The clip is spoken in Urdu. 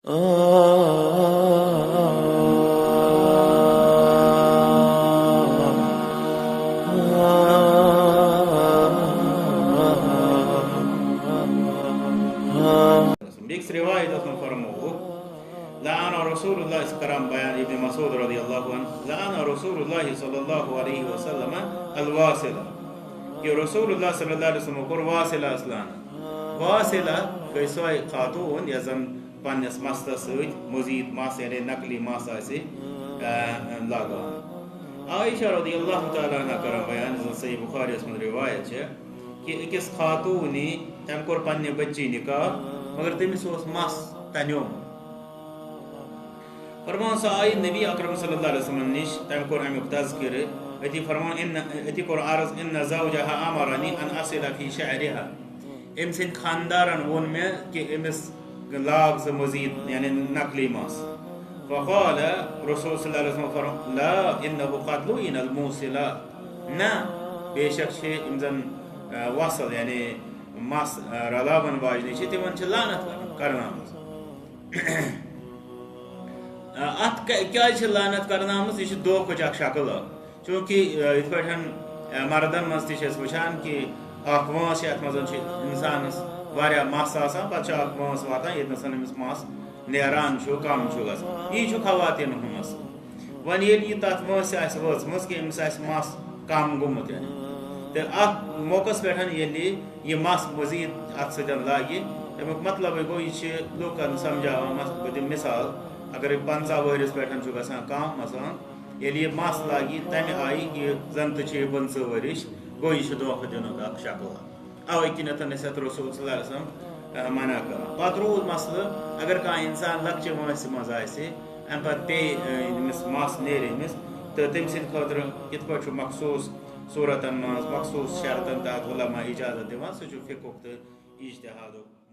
بیکس روایت فرمو لعن رسول الله کرام بیان ابن مسعود رضی اللہ عنہ لعن رسول الله صلی اللہ علیہ وسلم الواصلہ کہ رسول اللہ صلی اللہ علیہ وسلم کور واصلہ اسلان واصلہ گئی سوئی خاتون یزن پنس مستس ست مزید مس یعنی نقلی مس آسی لاگان عائشہ رضی اللہ تعالیٰ عنہ کرام بیان صحیح بخاری اس میں روایت ہے کہ اکس خاتونی تم کور پنہ بچی نکاح مگر تمس مس تنیوم فرمان سا آئی نبی اکرم صلی اللہ علیہ وسلم نش تم کور امیک تذکر اتی فرمان اتی کور عرض ان زوجها امرنی ان اصل فی شعرها ام سن خاندارن ون میں کہ امس لاگ سے مزید یعنی نقلی مس فقال رسول صلی اللہ علیہ وسلم فرمان لا انه قتلوا ان الموصلات نا بے شک امزن وصل یعنی مس رلاون واجنی تمن لعنت کرنا ات کیا لعنت کرنا یہ دھوکھچ اخ شکل چونکہ ات پہ مردن مز وچان کہ اخ وانس ات مز انسانس واریاہ مس آسان پتہ اخ وانس واتان یت امس مس نیران کم گژھان یہ خواتین ہند مسئلہ ون یل یہ تر وانس وچمژ کہ امس مس کم گومت تو ات موقع پہ یہ مس مزید ات ستن لاگہ تمیک مطلب گو یہ لوکن سمجھاوان بہ دم مثال اگر 50 ورس پہ گھان کم مثلا یل یہ مس لاگی تمہ آئی کہ زن تو 50 ورش گو یہ دھوکہ دن اخ شکل اوے کنتھ ات رسول صلی اللہ علیہ وسلم منع کر پتہ رود مسئلہ اگر کھانا انسان لکچہ وانس مز ام پتہ پے امس مس نیرِ امس تو تم سند خاطر کت پہ مخصوص صورتن مز مخصوص شرطن تحت علماء اجازت دِوان سہ فقہُک تو اجتہادُک